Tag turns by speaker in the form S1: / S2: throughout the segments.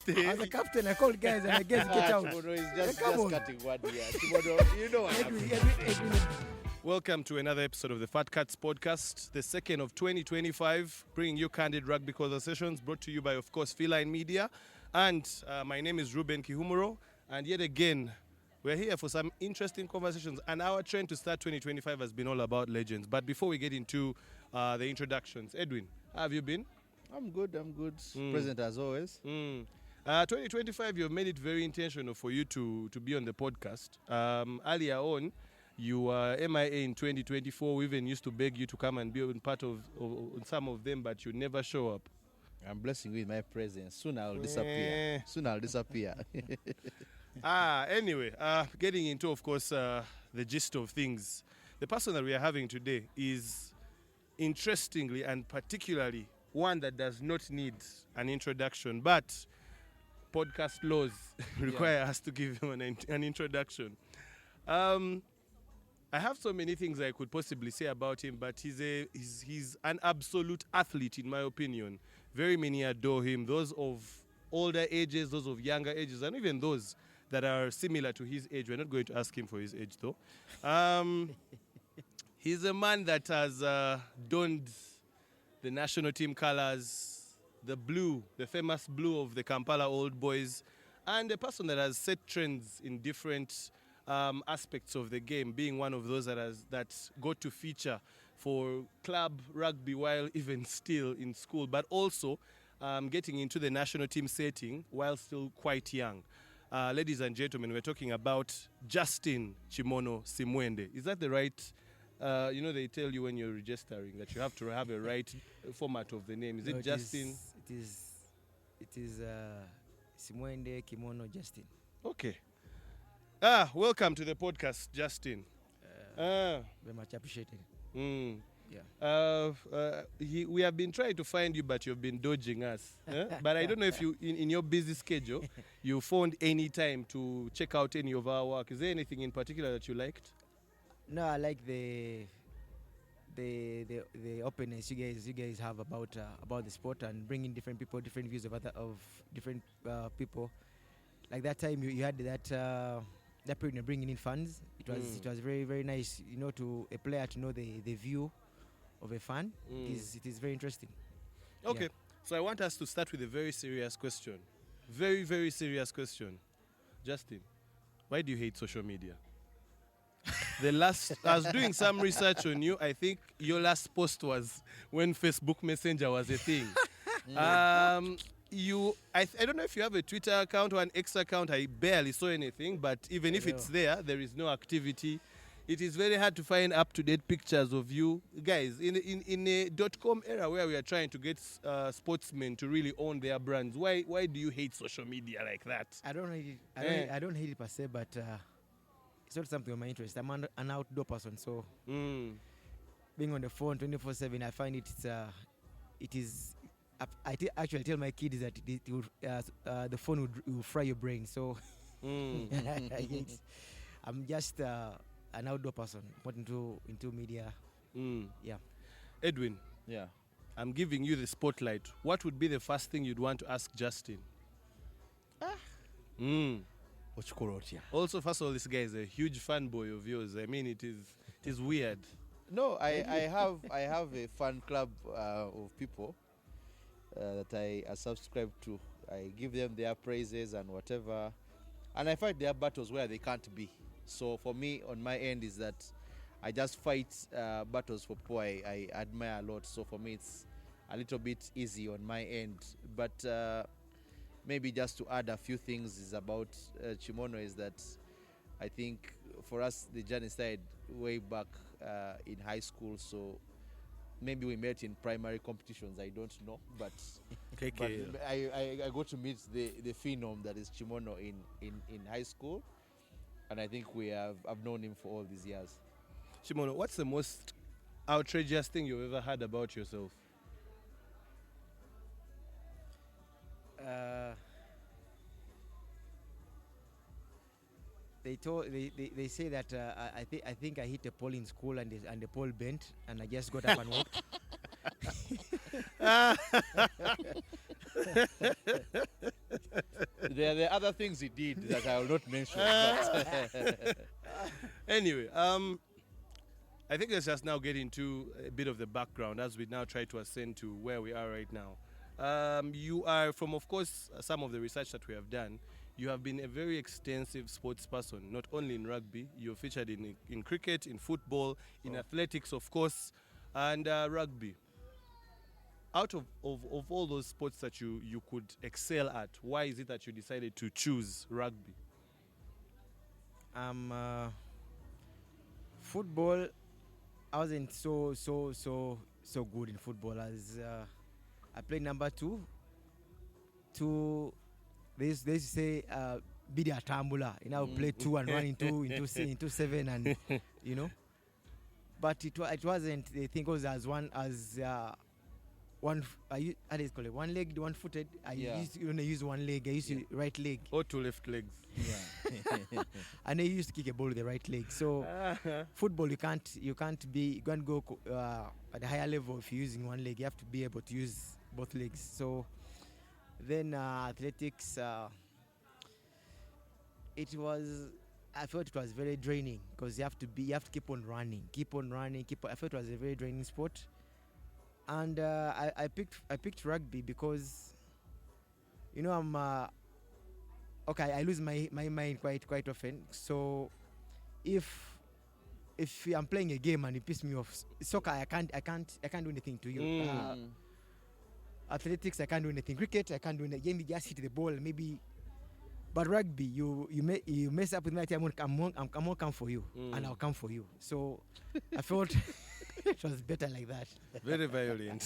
S1: stay.
S2: As a captain, I called guys and I guess get out.
S3: Kimono is just
S2: Come on.
S3: cutting one here. Kimono, you know what happened.
S1: Welcome to another episode of the Fat Cats podcast, the second of 2025, bringing you candid rugby conversations brought to you by, of course, Feline Media. And my name is Simwende Kimono. And yet again, we're here for some interesting conversations. And our trend to start 2025 has been all about legends. But before we get into the introductions, Edwin, how have you been?
S3: I'm good. Present as always.
S1: 2025, you've made it very intentional for you to be on the podcast. Earlier on, you were MIA in 2024. We even used to beg you to come and be part of some of them, but you never show up.
S3: I'm blessing you with my presence. Soon I'll disappear.
S1: Anyway, getting into, of course, the gist of things. The person that we are having today is, interestingly and particularly, one that does not need an introduction, but podcast laws require us to give him an introduction. I have so many things I could possibly say about him, but he's an absolute athlete, in my opinion. Very many adore him, those of older ages, those of younger ages, and even those that are similar to his age. We're not going to ask him for his age, though. He's a man that has donned the national team colors, the blue, the famous blue of the Kampala Old Boys, and a person that has set trends in different aspects of the game, being one of those that got to feature for club rugby while even still in school, but also getting into the national team setting while still quite young. Ladies and gentlemen, we're talking about Justin Kimono Simwende. Is that the right? They tell you when you're registering that you have to have a right format of the name. Is it Justin?
S2: It is Simwende Kimono Justin.
S1: Okay. Welcome to the podcast, Justin.
S2: Very much appreciated. Yeah.
S1: We have been trying to find you, but you've been dodging us. But I don't know if you, in your busy schedule, you found any time to check out any of our work. Is there anything in particular that you liked?
S2: No, I like the openness you guys have about the sport and bringing different people, different views of different people. Like that time you had that period of bringing in fans. It was very, very nice, to a player to know the view of a fan. It is very interesting.
S1: Okay,
S2: yeah.
S1: So I want us to start with a very serious question. Very, very serious question. Justin, why do you hate social media? I was doing some research on you. I think your last post was when Facebook Messenger was a thing. I don't know if you have a Twitter account or an X account. I barely saw anything, but even if it's there is no activity. It is very hard to find up-to-date pictures of you. Guys, in a .com era where we are trying to get sportsmen to really own their brands, why do you hate social media like that?
S2: I don't hate it. I don't hate it per se, but it's not something of my interest. I'm an outdoor person, so being on the phone 24/7, I find it is. I actually tell my kids that the phone will fry your brain. So I'm just an outdoor person, not into media. Yeah.
S1: Edwin.
S3: Yeah.
S1: I'm giving you the spotlight. What would be the first thing you'd want to ask Justin? Also, first of all, this guy is a huge fanboy of yours. I mean, it is weird.
S3: No, I have a fan club of people that I subscribe to. I give them their praises and whatever, and I fight their battles where they can't be. So for me, on my end, is that I just fight battles for people I admire a lot. So for me, it's a little bit easy on my end. But maybe just to add a few things is about Kimono is that I think for us the journey started way back in high school. So maybe we met in primary competitions. I don't know, but I got to meet the phenom that is Kimono in high school, and I think I've known him for all these years.
S1: Kimono, what's the most outrageous thing you've ever heard about yourself?
S2: They say that I think I hit a pole in school and the pole bent and I just got up and walked.
S3: There are other things he did that I will not mention. But
S1: Anyway, I think let's just now get into a bit of the background as we now try to ascend to where we are right now. You are from, of course, some of the research that we have done. You have been a very extensive sports person, not only in rugby. You're featured in cricket, in football, in athletics, of course, and rugby. Out of all those sports that you could excel at, why is it that you decided to choose rugby?
S2: Football, I wasn't so good in football as I played number two. They used to say bidi atambula, play 2 and 1 into 7 and but it wasn't the thing was as one one how do you call it, one legged, one footed. I used to only use one leg. I used to right leg
S1: Or 2 left legs.
S2: and I used to kick a ball with the right leg. So football, you can't go at a higher level if you're using one leg. You have to be able to use both legs. So then athletics, I felt it was very draining because you have to keep on running. I felt it was a very draining sport, and I picked rugby because I'm I lose my mind quite often. So if I'm playing a game and it pisses me off, soccer I can't do anything to you. Athletics I can't do anything. Cricket I can't do anything. You just hit the ball maybe. But rugby, you mess up with my team, I'm gonna come for you, and I'll come for you. So I felt it was better like that.
S1: Very violent.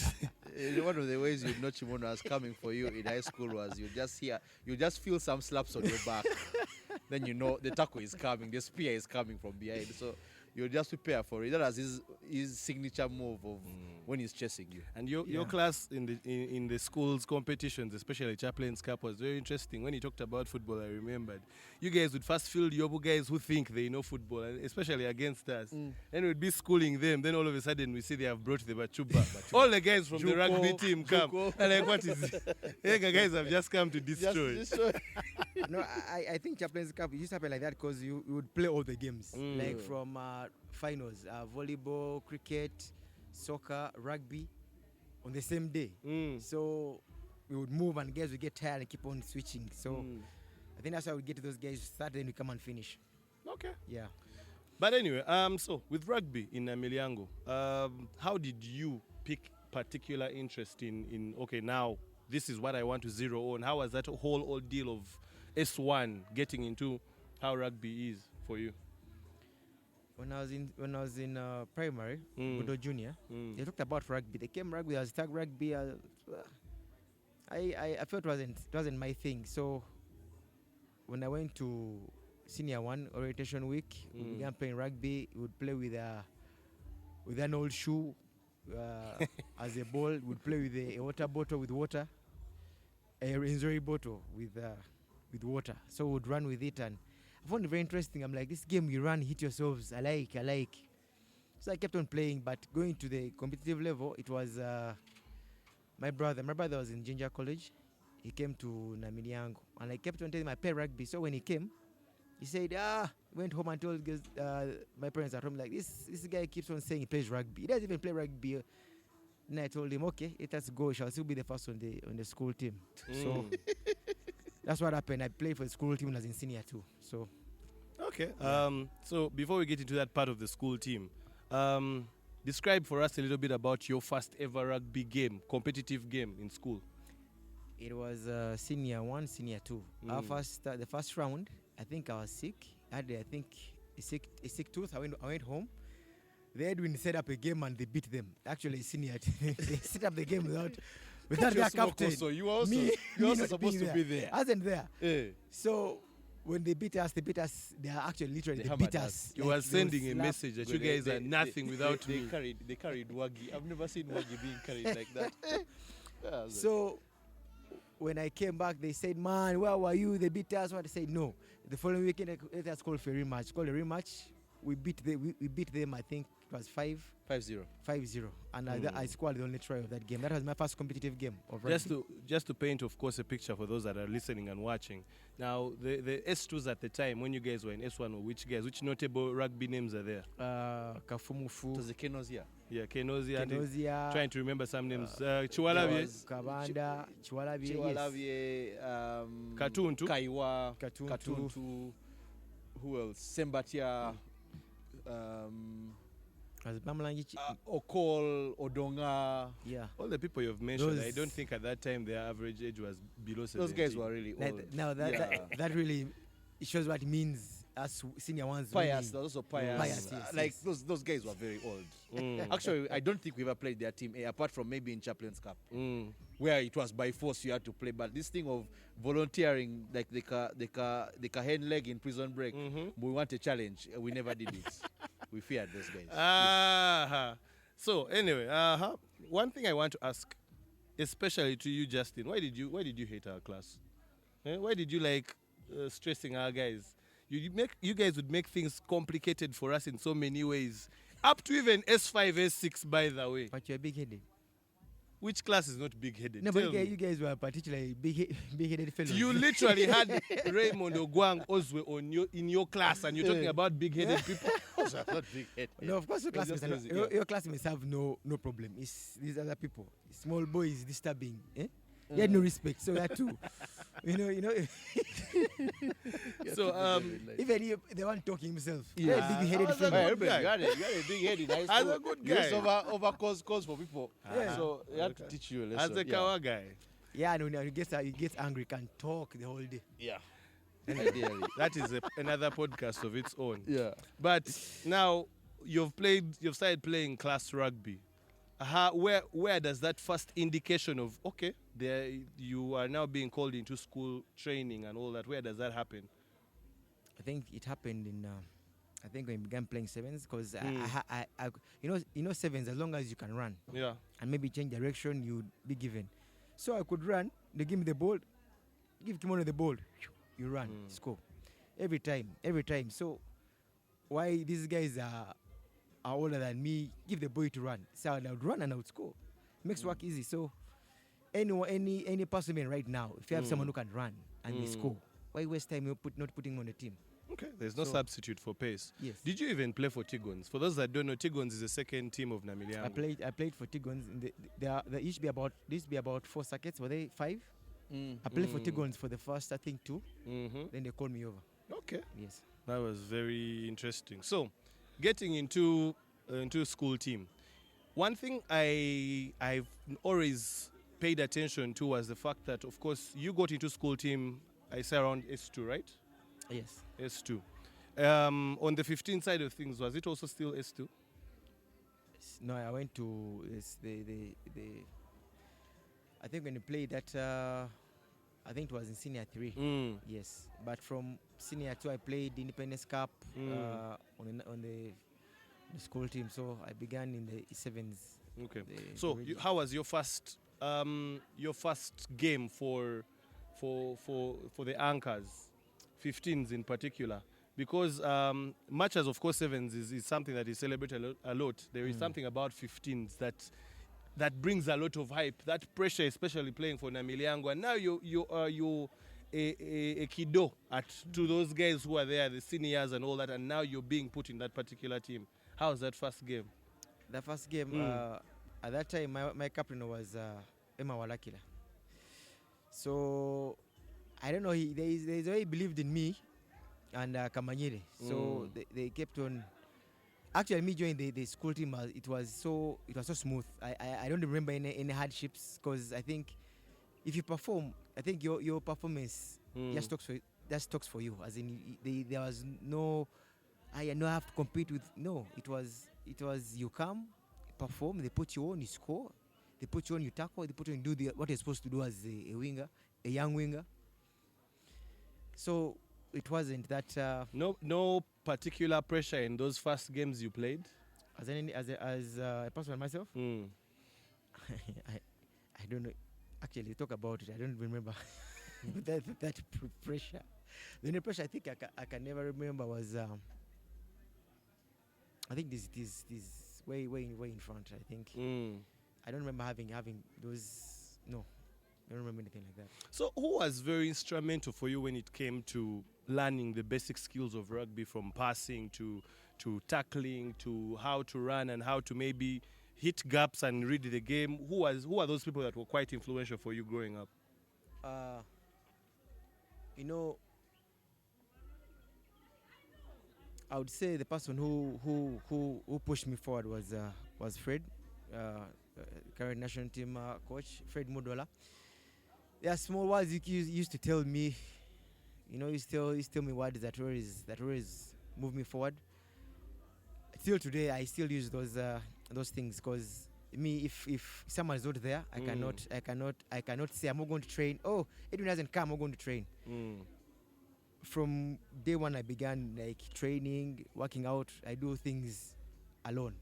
S3: one of the ways you know Kimono was coming for you in high school was you just feel some slaps on your back. Then the tackle is coming, the spear is coming from behind. So you just prepare for it. That was his signature move of when he's chasing you.
S1: And your class in the school's competitions, especially Chaplain's Cup, was very interesting. When he talked about football, I remembered you guys would first field Yobu guys who think they know football, and especially against us. Then we'd be schooling them. Then all of a sudden we see they have brought the Bachuba. All the guys from the rugby team come. And like, what is it? Yeah, guys have just come to destroy.
S2: No, I think Chaplain's Cup used to happen like that because you would play all the games, like from finals, volleyball, cricket, soccer, rugby, on the same day. So we would move and guys would get tired and keep on switching. So I think that's how we get to those guys start, then we come and finish.
S1: Okay.
S2: Yeah.
S1: But anyway, so with rugby in Miliango, how did you pick particular interest in okay, now this is what I want to zero on? How was that whole ordeal of S1 getting into how rugby is for you?
S2: When I was in primary, Budo Junior, they talked about rugby. They came rugby, I was tag rugby. I felt it wasn't my thing. So when I went to senior 1 orientation week, we began playing rugby. We would play with an old shoe as a ball. We would play with a water bottle with water, a injury bottle with water. So we would run with it, and I found it very interesting. I'm like, this game you run, hit yourselves. I like. So I kept on playing, but going to the competitive level, it was my brother. My brother was in Ginger College. He came to Namiliango, and I kept on telling him I play rugby. So when he came, he said, went home and told my parents at home, like, this guy keeps on saying he plays rugby. He doesn't even play rugby. And I told him, okay, let us go. Shall still be the first on the school team. So that's what happened. I played for the school team when I was in senior 2. So
S1: okay. So before we get into that part of the school team, describe for us a little bit about your first ever rugby game, competitive game in school.
S2: It was senior 1, senior 2. The first round, I think I was sick. I had a sick tooth. I went home. The Edwin set up a game and they beat them. Actually, senior they set up the game without their captain.
S3: So you also supposed to be there.
S2: I wasn't there. So when they beat us, they are actually literally they beat us.
S1: You were sending a message that you guys are nothing without me.
S3: They carried Wagi. I've never seen Wagi being carried like that.
S2: So when I came back, they said, man, where were you? They beat us. What? I said, no. The following weekend, let us call for a rematch. Call a rematch. we beat them. I think it was 5-0,
S3: 5-0.
S2: and I scored the only try of that game. That was my first competitive game of rugby.
S1: Just to paint, of course, a picture for those that are listening and watching. Now, the S2s at the time, when you guys were in S1, which notable rugby names are there?
S2: Kafumufu.
S3: It was the Kenozia.
S1: Yeah, Kenozia.
S2: Kenozia.
S1: Trying to remember some names. Chiwalavye.
S2: Kabanda. Chiwalavye.
S3: Chiwalavye.
S1: Katuntu.
S3: Kaiwa.
S2: Katuntu.
S3: Who else? Sembatia. Okol, Odonga.
S2: Yeah.
S1: All the people you've mentioned, I don't think at that time their average age was below 70.
S3: Those guys were really old.
S2: Now that really it shows what it means as senior ones.
S3: Pious, there was also Pious.
S2: Pious, yes,
S3: Like those guys were very old. Actually, I don't think we ever played their team A, apart from maybe in Chaplain's Cup, where it was by force you had to play. But this thing of volunteering, like the Kahen leg in Prison Break, we want a challenge. We never did it. We feared those guys.
S1: So anyway, one thing I want to ask, especially to you, Justin, why did you hate our class? Why did you like stressing our guys? You guys would make things complicated for us in so many ways, up to even S5, S6, by the way.
S2: But you're big-headed.
S1: Which class is not big-headed?
S2: No, but you guys were particularly big-headed fellows.
S1: You literally had Raymond Ogwang Oswe in your class, and you're talking about big-headed people.
S3: Not big-headed.
S2: No, of course your classmates have no problem. It's these other people. Small boys disturbing. You had no respect, so that too. you know.
S1: So
S2: even the one talking himself.
S1: Yeah.
S2: Big-headed
S3: You
S2: fellow.
S3: had a big-headed nice.
S1: As a good guy.
S3: You over cause for people. So you had to teach you a lesson.
S1: as a Kawa guy.
S2: Yeah, no, he gets angry, can talk the whole day.
S3: Yeah. Ideally.
S1: That is another podcast of its own.
S3: Yeah.
S1: But now you've started playing class rugby. Where does that first indication of you are now being called into school training and all that? Where does that happen?
S2: I think it happened in. I think when I began playing sevens, because you know sevens, as long as you can run, and maybe change direction, you'd be given. So I could run. They give me the ball, give Kimono the ball, you run, score, every time. So why these guys are older than me? Give the boy to run. So I would run and I would score. Makes work easy. So any person right now, if you have someone who can run and they score, why waste time not putting on the team?
S1: Okay, there's no substitute for pace.
S2: Yes.
S1: Did you even play for Tigons? For those that don't know, Tigons is the second team of Namiliango.
S2: I played for Tigons. There used to be about 4 circuits. Were they 5? I played for Tigons for the first, I think, 2. Then they called me over.
S1: Okay.
S2: Yes.
S1: That was very interesting. So, getting into school team, one thing I've always paid attention to was the fact that, of course, you got into school team, I say around S2, right?
S2: Yes.
S1: S2. On the 15 side of things, was it also still S2?
S2: No, I went to I think when you played that, I think it was in senior 3. Yes, but from senior 2, I played the Independence Cup on the school team. So I began in the E7s.
S1: Okay. So how was your first game for the anchors, 15s in particular? Because much as of course 7s is something that is celebrated a lot, there is something about 15s that brings a lot of hype, that pressure, especially playing for Namiliango. And now you're a kiddo to those guys who are there, the seniors and all that, and now you're being put in that particular team. How was that first game?
S2: The first game, at that time, my captain was Emma Walakila. So I don't know, there's a way he believed in me and Kamanyere. So they kept on. Actually, me joining the school team, it was so smooth. I don't remember any hardships, because I think if you perform, I think your performance just talks for you. As in, there was no, I have to compete with. No, it was you come, perform, they put you on, you score, they put you on, you tackle, they put you on, do what you're supposed to do as a winger, a young winger. So it wasn't that.
S1: No particular pressure in those first games you played.
S2: As a person myself, I don't know. Actually, talk about it. I don't remember that pressure. The only pressure I think I can never remember was I think this way in front. I think I don't remember having those. No, I don't remember anything like that.
S1: So who was very instrumental for you when it came to learning the basic skills of rugby, from passing to tackling to how to run and how to maybe hit gaps and read the game? Who are those people that were quite influential for you growing up?
S2: You know, I would say the person who pushed me forward was Fred, current national team coach, Fred Mudola. There are small words he used to tell me. You know, he still tell me words that always move me forward. Till today, I still use those things, because me, if someone is not there, I cannot say I'm not going to train. Oh, Edwin doesn't come, I'm going to train. From day one, I began like training, working out. I do things alone.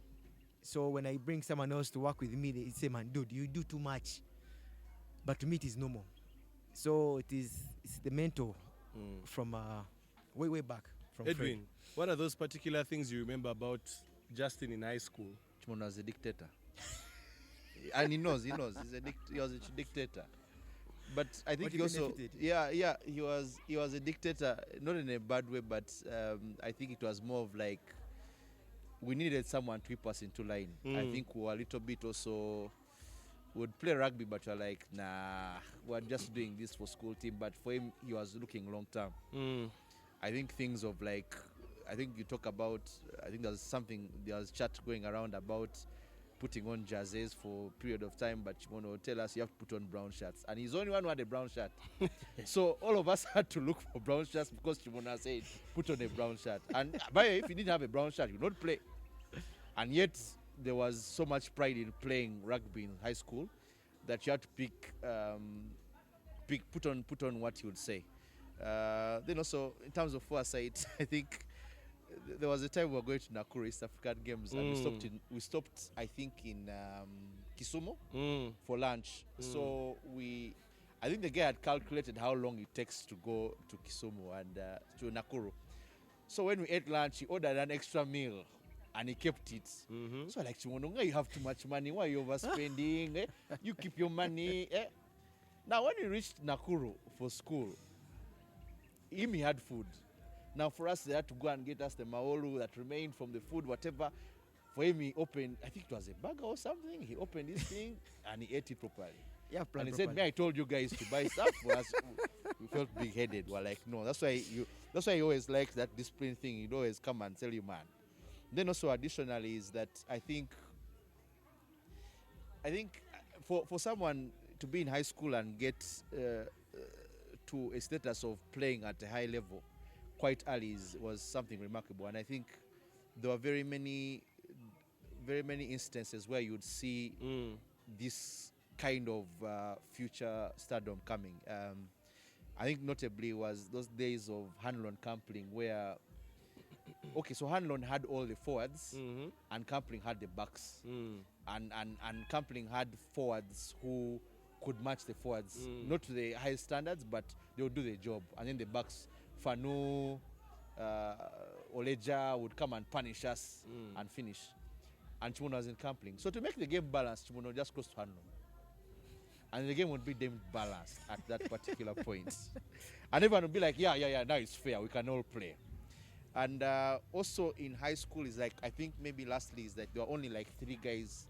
S2: So when I bring someone else to work with me, they say, "Man, dude, you do too much." But to me, it is normal. So it's the mentor from way back. From
S1: Edwin,
S2: Fred.
S1: what are those particular things you remember about Justin in high school?
S3: Chimono was a dictator. And he knows, he was a dictator. But I think
S2: But
S3: he
S2: he
S3: also,
S2: benefited.
S3: he was a dictator, not in a bad way, but I think it was more of like, we needed someone to keep us into line. I think we were a little bit also, would play rugby, but we're like, nah, we're just doing this for school team. But for him, he was looking long term. I think things of like, I think you talk about, I think there was chat going around about putting on jerseys for a period of time, but Chimono would tell us you have to put on brown shirts. And he's the only one who had a brown shirt. So all of us had to look for brown shirts because Chimono said, put on a brown shirt. And by the way, if you didn't have a brown shirt, you would not play. And yet, there was so much pride in playing rugby in high school that you had to put on what he would say. Then also, in terms of foresight, I think there was a time we were going to Nakuru East African Games, and we stopped I think in Kisumu for lunch. So I think the guy had calculated how long it takes to go to Kisumu and to Nakuru. So when we ate lunch, he ordered an extra meal and he kept it. So like, Chimono, you have too much money. Why are you overspending? You keep your money. Now when we reached Nakuru for school, he had food. Now for us, they had to go and get us the maolu that remained from the food, whatever. For him, he opened, I think it was a burger or something. He opened this thing and he ate it properly.
S2: Yeah,
S3: And he said, "Me, I told you guys to buy stuff for us." We felt big-headed. We're like, no. That's why he always likes that discipline thing. He'd always come and tell you, man. Then also additionally is that I think for someone to be in high school and get to a status of playing at a high level quite early was something remarkable. And I think there were very many instances where you would see this kind of future stardom coming. I think notably was those days of Hanlon Campling where, okay, so Hanlon had all the forwards and Campling had the backs. And Campling had forwards who could match the forwards, not to the highest standards, but they would do the job. And then the backs, Fanu, Oleja would come and punish us and finish. And Chimono was in Campling. So to make the game balanced, Chimono just close to Hanlon. And the game would be deemed balanced at that particular point. And everyone would be like, yeah, now it's fair, we can all play. And also in high school is like, I think maybe lastly is that there were only like 3 guys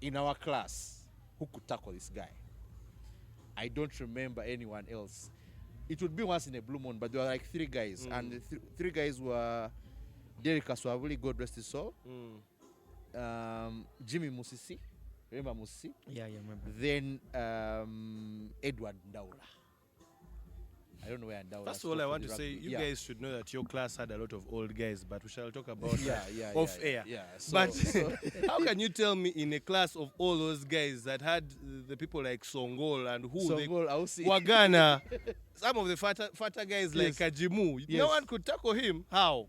S3: in our class who could tackle this guy. I don't remember anyone else. It would be once in a blue moon, but there were like 3 guys. And the 3 guys were Derek Aswavuli, God rest his soul, Jimmy Musisi, remember Musisi?
S2: Yeah, I remember.
S3: Then Edward Ndaula. I don't know where Ndaula.
S1: First of all, I want to say you guys should know that your class had a lot of old guys, but we shall talk about that off air.
S3: Yeah.
S1: But how can you tell me in a class of all those guys that had the people like Songol and Wagana, some of the fatter guys like Kajimu, no one could tackle him? How?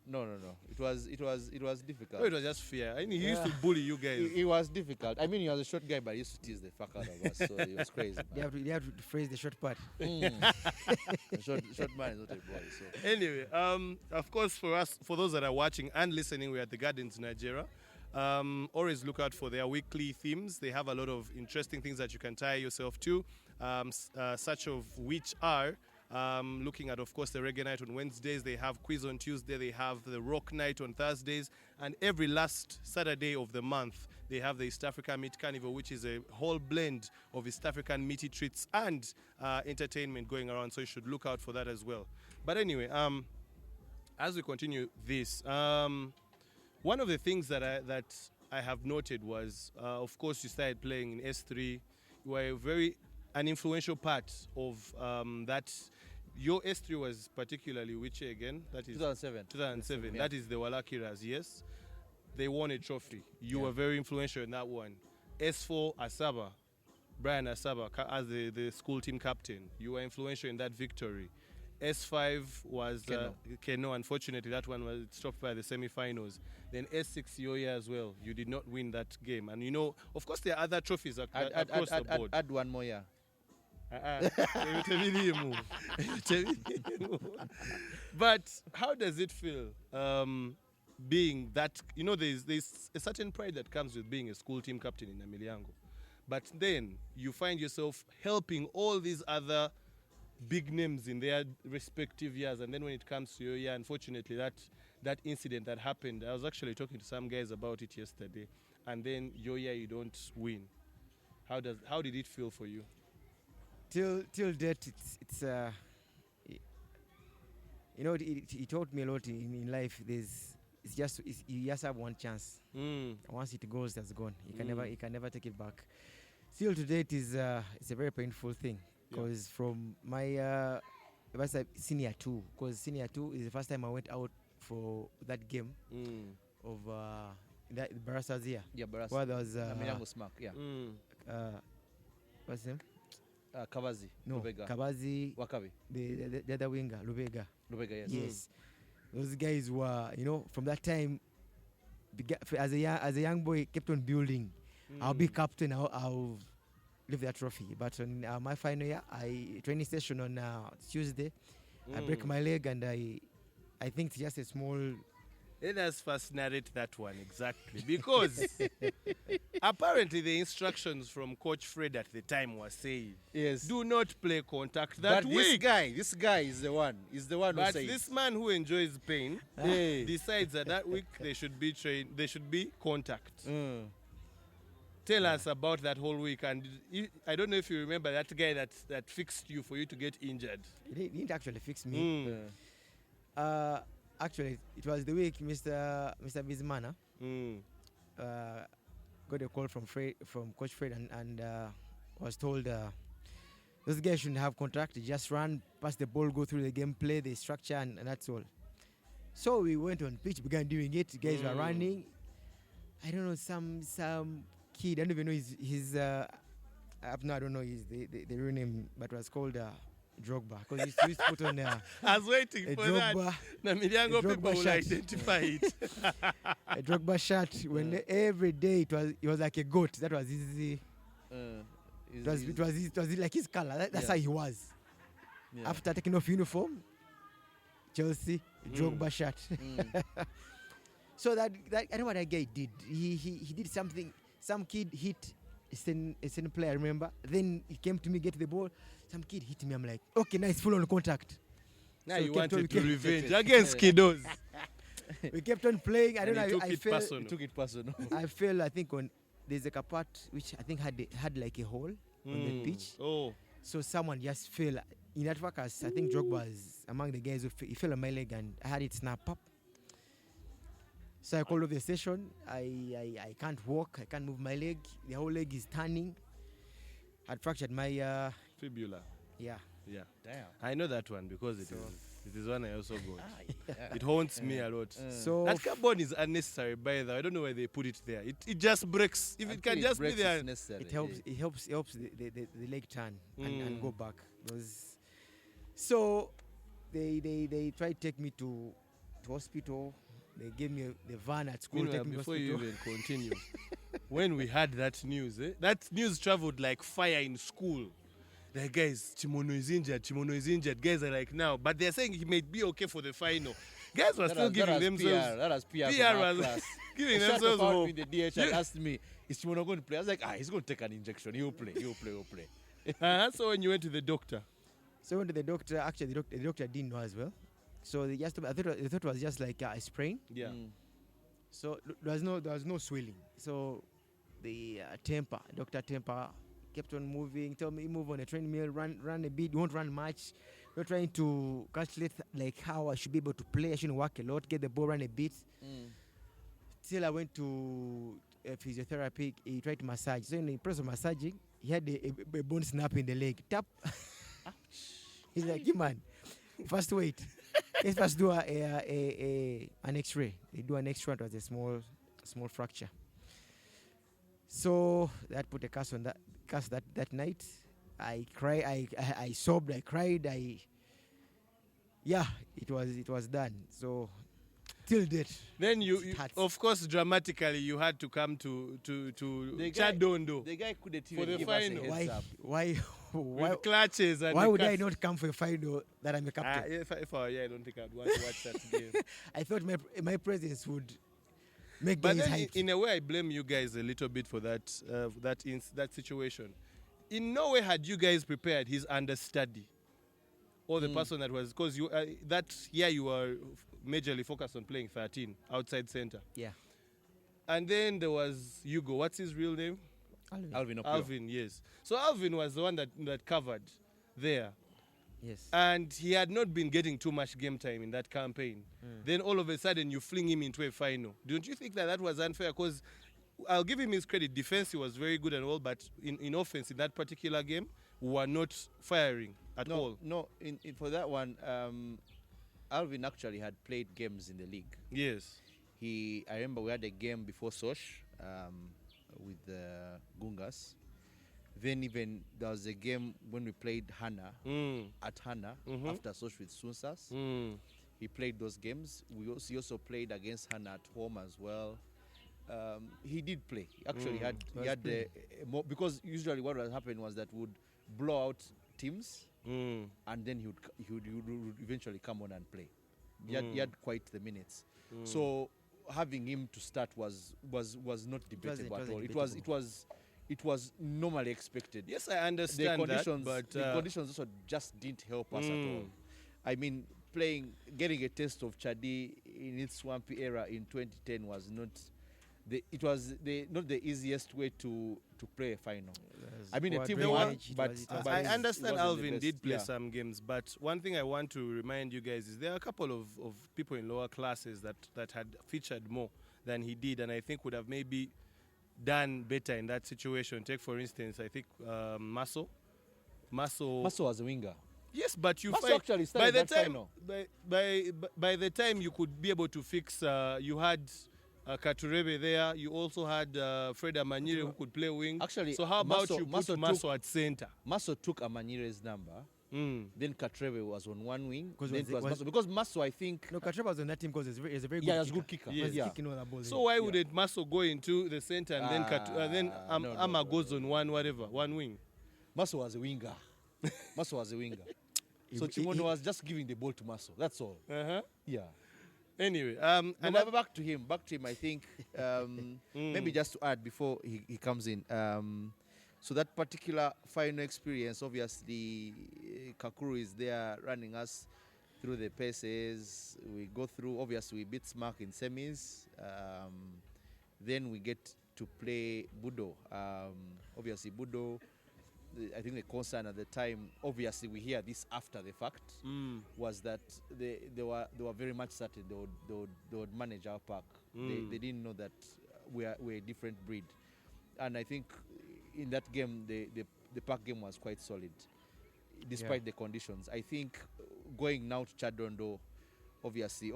S3: No. It was difficult.
S1: Oh, it was just fear. I mean, he used to
S2: Yeah.
S1: bully you guys.
S3: It was difficult. I mean, he was a short guy, but he used to tease the fuck out of us. So it was crazy.
S2: They have to phrase the short part.
S3: A short man is not a boy. So
S1: Anyway, of course, for those that are watching and listening, we're at the Gardens, Nigeria. Always look out for their weekly themes. They have a lot of interesting things that you can tie yourself to, such of which are looking at, of course, the reggae night on Wednesdays. They have quiz on Tuesday. They have the rock night on Thursdays. And every last Saturday of the month, they have the East Africa Meat Carnival, which is a whole blend of East African meaty treats and entertainment going around. So you should look out for that as well. But anyway, as we continue this, one of the things that I have noted was, of course, you started playing in S3. You were an influential part of that. Your S3 was particularly which year again? That is
S3: 2007.
S1: 2007.
S3: Yeah.
S1: That is the Walakiras, yes. They won a trophy. You
S3: Yeah.
S1: were very influential in that one. S4 Asaba, Brian Asaba, as the school team captain. You were influential in that victory. S5 was Keno. Unfortunately, that one was stopped by the semi-finals. Then S6 Yoya as well. You did not win that game. And you know, of course, there are other trophies across the board.
S3: Add one more year.
S1: But how does it feel being that, you know, there's a certain pride that comes with being a school team captain in Amiliango. But then you find yourself helping all these other big names in their respective years, and then when it comes to your year, unfortunately, that incident that happened, I was actually talking to some guys about it yesterday, and then your year you don't win. How did it feel for you?
S2: Till date, it's you know, it taught me a lot in life. You just have one chance. Once it goes, that's gone. You can never take it back. Still to date it's a very painful thing, because from my senior 2, because senior 2 is the first time I went out for that game of that Barassa's here.
S3: Yeah, Barassa.
S2: Where there was
S3: Amiliango Smack. Yeah.
S2: what's his name?
S3: Kabazi.
S2: No,
S3: Lubega.
S2: Kabazi.
S3: Wakabi.
S2: The other winger, Lubega.
S3: Lubega, yes.
S2: Yes. Those guys were, from that time, as a young boy, kept on building. I'll be captain. I'll lift that trophy. But on my final year, training session on Tuesday, I break my leg, and I think it's just a small.
S1: Let us first narrate that one exactly, because apparently the instructions from Coach Fred at the time were saying,
S3: Yes.
S1: do not play contact that
S3: But
S1: week.
S3: this guy is the one. Is the one
S1: But
S3: who says.
S1: this man who enjoys pain
S3: Hey.
S1: decides that week they should be trained. They should be contact. Tell us about that whole week, and I don't know if you remember that guy that fixed you for you to get injured.
S2: He didn't actually fix me. Actually, it was the week Mr. Bizmana got a call from Coach Fred, and was told those guys shouldn't have contract. Just run, pass the ball, go through the game, play the structure, and that's all. So we went on pitch, began doing it. Guys were running. I don't know, some kid. I don't even know his I don't know the real name, but it was called Drogba, because he used to put on
S1: I was waiting for
S2: Drogba,
S1: that. The Milyango
S2: Drogba
S1: people will
S2: shirt.
S1: identify it.
S2: a Drogba shirt. When every day it was like a goat. That was easy. It was like his color. That's how he was.
S3: Yeah.
S2: After taking off uniform, Chelsea, Drogba shirt. So that I don't know what that guy did. He did something. Some kid hit a certain player, I remember. Then he came to me, get the ball. Some kid hit me. I'm like, okay, nice, full on contact.
S1: Now
S2: So
S1: you
S2: we kept on-
S1: wanted
S2: we
S1: to
S2: kept-
S1: revenge against kiddos.
S2: We kept on playing. I don't
S1: And
S2: know.
S1: he took it personal.
S3: He took it personal.
S2: I fell. I think there's a part which I think had like a hole on the pitch.
S1: Oh.
S2: So someone just fell. In that focus, I think Drogba was among the guys he fell on my leg, and I had it snap up. So I called off the session. I can't walk. I can't move my leg. The whole leg is turning. I'd fractured my
S1: Fibula.
S2: yeah.
S1: Yeah.
S3: Damn.
S1: I know that one because it is one I also got. It haunts me a lot.
S2: So
S1: That carbon is unnecessary, by the way. I don't know why they put it there. It just breaks. If it can just be there.
S2: it helps the leg turn and go back. So they tried to take me to to hospital. They gave me the van at school.
S1: Meanwhile,
S2: Take me to
S1: before you
S2: hospital.
S1: even continue, when we had that news, that news traveled like fire in school. Like, guys, Kimono is injured. Guys are like, now. But they're saying he may be okay for the final. Guys were still giving themselves...
S3: That was PR
S1: PR
S3: from our
S1: was
S3: class.
S1: giving
S3: Shut
S1: themselves
S3: up,
S1: hope.
S3: the DH and asked me, is Chimono going to play? I was like, he's going to take an injection. He'll play.
S1: So when you went to the doctor...
S2: So went to the doctor. Actually, the doctor didn't know as well. So they just, I thought it was just like a sprain.
S1: Yeah.
S2: So there was no swelling. So the Dr. Temper, kept on moving. Told me move on a treadmill, run a bit. You won't run much. We're trying to calculate like how I should be able to play. I shouldn't work a lot. Get the ball, run a bit. Till I went to physiotherapy. He tried to massage. So in the process of massaging, he had a bone snap in the leg. Tap. He's like, "You man, first wait. Let's first do an X-ray." They do an X-ray. It was a small fracture. So that put a cast on that night. I cried. I sobbed. I cried. It was done. So till date.
S1: Then you of course, dramatically, you had to come to Chadondo.
S3: The guy couldn't
S1: For
S3: even
S1: the
S3: give
S1: final.
S3: us a heads up.
S2: Why
S1: With clutches and
S2: why
S1: the
S2: would I
S1: cuts.
S2: not come for a final that I'm a captain?
S1: If I were here, I don't think I'd want to watch that game.
S2: I thought my presence would make
S1: But
S2: guys
S1: then,
S2: hyped.
S1: in a way, I blame you guys a little bit for that situation. In no way had you guys prepared his understudy or the person that was, because you that year you were majorly focused on playing 13 outside center.
S2: Yeah.
S1: And then there was Hugo. What's his real name?
S3: Alvin Opio.
S1: Alvin, yes. So Alvin was the one that covered there.
S2: Yes.
S1: And he had not been getting too much game time in that campaign. Then all of a sudden you fling him into a final. Don't you think that was unfair? Because I'll give him his credit. Defense, he was very good and all, but in offense, in that particular game, we were not firing at all.
S3: No, for that one, Alvin actually had played games in the league.
S1: Yes.
S3: I remember we had a game before Sosh with the Gungas. Then even there was a game when we played Hana at Hana after Sosh with Sunsas. He played those games. He also played against Hana at home as well. He did play. Actually, he had because usually what would happen was that would blow out teams, and then he would eventually come on and play. He had quite the minutes. So having him to start was not debatable at all. It was normally expected.
S1: Yes, I understand but
S3: the conditions also just didn't help us at all. I mean, getting a taste of Chadi in its swampy era in 2010 was not not the easiest way to play a final. I mean, a team won, but
S1: I understand Alvin did play
S3: yeah.
S1: some games, but one thing I want to remind you guys is there are a couple of people in lower classes that had featured more than he did, and I think would have maybe done better in that situation. Take, for instance, I think Maso
S3: was a winger.
S1: Yes, but you
S3: Maso
S1: find
S3: actually
S1: by
S3: started
S1: the
S3: that
S1: time
S3: final.
S1: by the time you could be able to fix, you had Katurebe there. You also had Fred Amanyire who could play wing.
S3: Actually,
S1: so how about you
S3: Maso
S1: put Maso at center?
S3: Maso took Amanyire's number. Then Katrebe was on one wing.
S2: Because
S3: Because Maso, I think...
S2: No, Katreba was on that team because he's a very good
S3: Yeah, he was a
S2: kicker.
S3: good kicker.
S1: Yes.
S3: Yeah.
S2: Kicking all the balls
S1: So
S2: in.
S1: why wouldn't Maso go into the center and then
S3: No,
S1: Ama goes on one wing?
S3: Maso was a winger. So Chimono was just giving the ball to Maso. That's all. Yeah.
S1: Anyway,
S3: But back to him, I think maybe just to add before he comes in. So that particular final experience, obviously, Kakuru is there running us through the paces. We go through, obviously, we beat Smack in semis. Then we get to play Budo. Obviously, Budo, I think the concern at the time, obviously we hear this after the fact, was that they were very much certain they would manage our park. They didn't know that we're a different breed. And I think in that game, the park game was quite solid, despite the conditions. I think going now to Chadondo, obviously,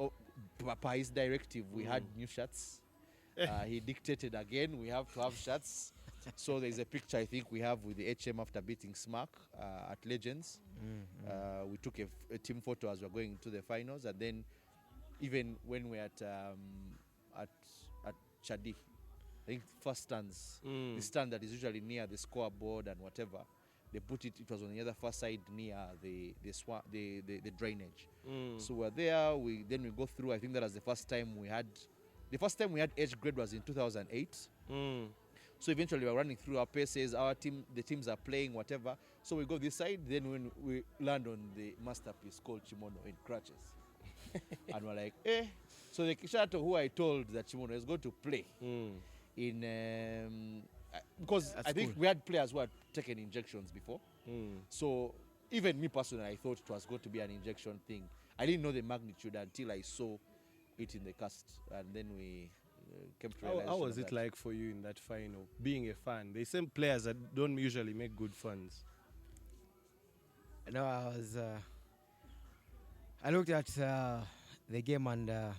S3: by his directive, we had new shirts. He dictated again, we have to have shirts. So there's a picture I think we have with the HM after beating Smack at Legends. We took a team photo as we were going to the finals, and then even when we're at Chadi, I think first stands, the stand that is usually near the scoreboard and whatever, they put it. It was on the other far side near the drainage. So we're there. Then we go through. I think that was the first time we had. The first time we had age grade was in 2008. So eventually we're running through our paces. The teams are playing whatever. So we go this side. Then when we land on the masterpiece called Kimono in Crutches, and we're like, eh. So the Kishato who I told that Kimono is going to play in because I think we had players who had taken injections before. So even me personally, I thought it was going to be an injection thing. I didn't know the magnitude until I saw it in the cast, and then we came to realize.
S1: How was it like for you in that final, being a fan? They same players that don't usually make good fans.
S2: No, I looked at the game and I'm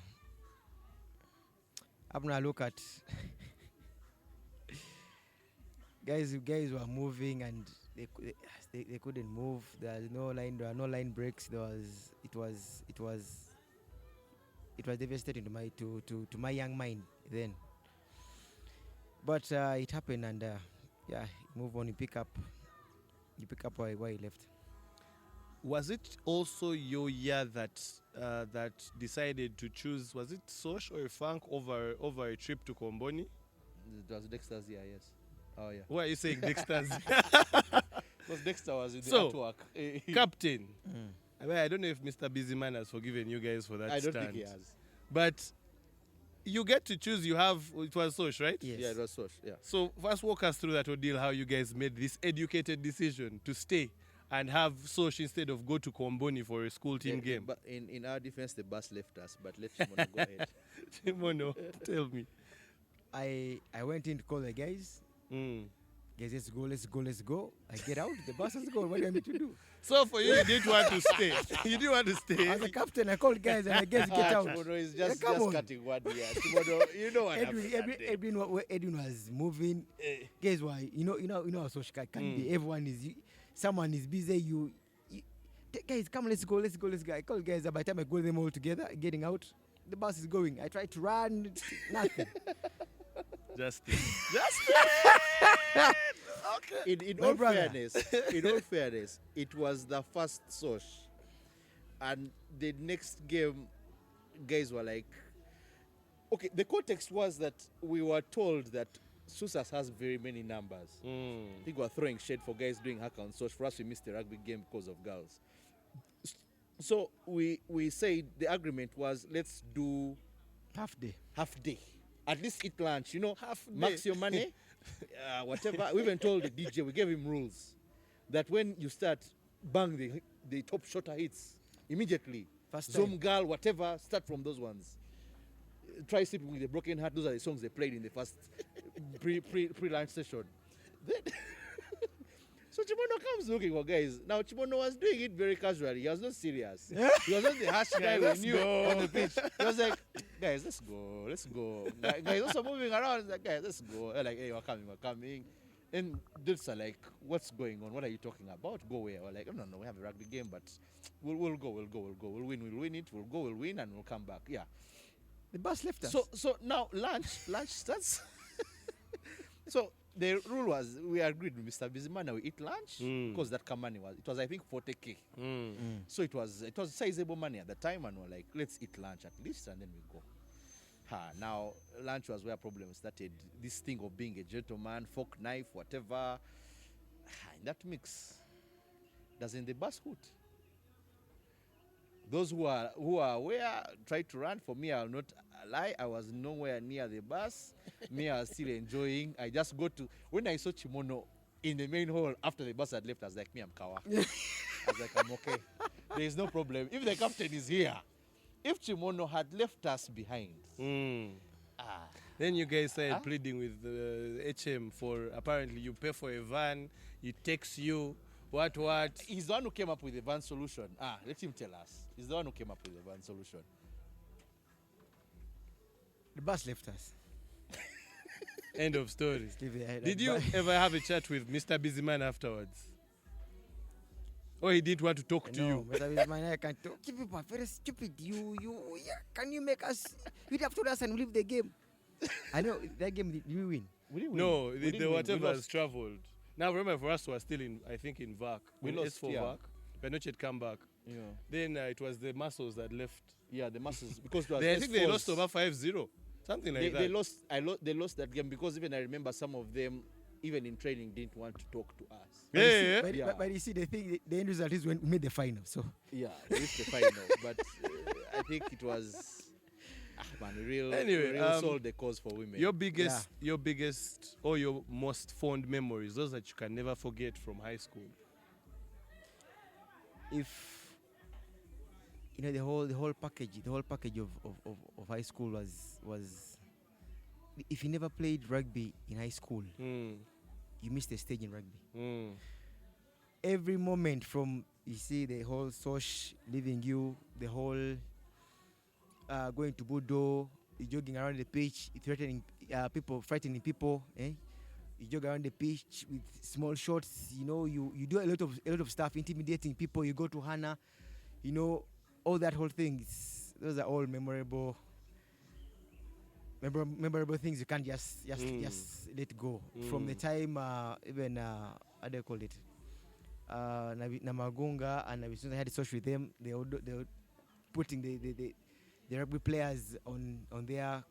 S2: gonna look at guys were moving and they couldn't move. There were no line breaks. It was devastating to my young mind then. But it happened, and you move on. You pick up where you left.
S1: Was it also your year that decided to choose? Was it Sosh or Funk over a trip to Komboni?
S3: It was Dexter's year, yes. Oh yeah.
S1: Why are you saying Dexter's?
S3: Because Dexter was in the artwork.
S1: Captain. I don't know if Mr. Busyman has forgiven you guys for that
S3: I don't
S1: stand.
S3: think he has.
S1: But you get to choose. It was Sosh, right?
S2: Yes.
S3: Yeah, it was Sosh. Yeah.
S1: So first walk us through that ordeal, how you guys made this educated decision to stay and have Sosh instead of go to Komboni for a school team game.
S3: But in our defense, the bus left us. But let Shimono go ahead.
S1: Shimono, tell me.
S2: I went in to call the guys. Guys, let's go. I get out. The bus has gone. What do you want me to do?
S1: So for you didn't want to stay. You didn't want to stay.
S2: As a captain, I called guys and I guys get out.
S3: Shimono is just
S2: Come on.
S3: cutting one year. Shimono, you know what happened.
S2: Edwin was moving. Guys, why? You know how social can be. Everyone is. Someone is busy. Guys, come, let's go. I call guys. By the time I call them all together, getting out, the bus is going. I try to run, nothing.
S1: Justin.
S3: Okay. In all fairness, it was the first Sosh, and the next game, guys were like, okay. The context was that we were told that Susas has very many numbers. I think we were throwing shade for guys doing hack on Sosh. For us, we missed the rugby game because of girls. So we said the agreement was let's do
S2: Half day.
S3: At least eat lunch,
S1: Half day.
S3: max your money, whatever. We even told the DJ, we gave him rules that when you start, bang the top shorter hits immediately.
S2: First
S3: Zoom
S2: time.
S3: Girl, whatever, start from those ones. Try Sleeping with a Broken Heart, those are the songs they played in the first pre-lunch session. Then so Chimono comes looking for guys. Now Chimono was doing it very casually. He was not serious. He was not the harsh guy we knew on the pitch. He was like, guys, let's go. Guys also moving around. He's like, guys, let's go. They're like, hey, we're coming. And dudes are like, what's going on? What are you talking about? Go where? We're like, no, we have a rugby game, but we'll go. We'll win it. We'll win, and we'll come back. Yeah.
S2: The bus left us.
S3: So now lunch starts. So the rule was we agreed with Mr. Bizimana we eat lunch because that money was I think 40k. So it was sizable money at the time, and we're like, let's eat lunch at least and then we go. Now lunch was where problems started. This thing of being a gentleman, fork, knife, whatever. In that mix, doesn't the bus hoot? Those who are aware try to run. For me, I'll not lie. I was nowhere near the bus. Me, I was still enjoying. I just when I saw Kimono in the main hall after the bus had left, I was like, me, I'm Kawa. I was like, I'm okay. There is no problem. If the captain is here, if Kimono had left us behind.
S1: Then you guys started pleading with HM for, apparently you pay for a van, he takes you, what?
S3: He's the one who came up with the van solution. Let him tell us. He's the one who came up with the van solution.
S2: The bus left us.
S1: End of story. Did you ever have a chat with Mr. Busyman afterwards? Or he didn't want to talk to you.
S2: But with my I can talk. You people are very stupid. Yeah, can you make us? You'd have told us and leave the game. I know that game. Did we win?
S3: We didn't
S1: No,
S3: win. We
S1: the
S3: didn't win.
S1: whatever
S3: We
S1: has
S3: lost.
S1: travelled. Now remember, for us, we were still in, I think, in VAC.
S3: We
S1: When
S3: lost,
S1: S4
S3: yeah.
S1: VAC. We had not yet come back.
S3: Yeah.
S1: Then it was the muscles that left.
S3: Yeah, the masses because it was
S1: I think they
S3: S4s.
S1: lost over 5-0. Something like that.
S3: They lost. They lost that game because even I remember some of them, even in training, didn't want to talk to us.
S1: Yeah.
S2: But you see, the thing, the end result is when we made the final. So
S3: Yeah, they reached the final, but I think it was
S1: Anyway,
S3: real sold the cause for women.
S1: Your biggest or your most fond memories, those that you can never forget from high school.
S2: if the whole package of high school was if you never played rugby in high school, you missed a stage in rugby. Every moment from you see the whole Sosh leaving you, the whole going to Budo, you jogging around the pitch, you threatening people, frightening people, you jog around the pitch with small shots, you do a lot of stuff, intimidating people, you go to Hana, all that whole thing. Those are all memorable things you can't just let go. From the time even how do you call it? Namagunga and I had a social with them. They were putting the rugby players on the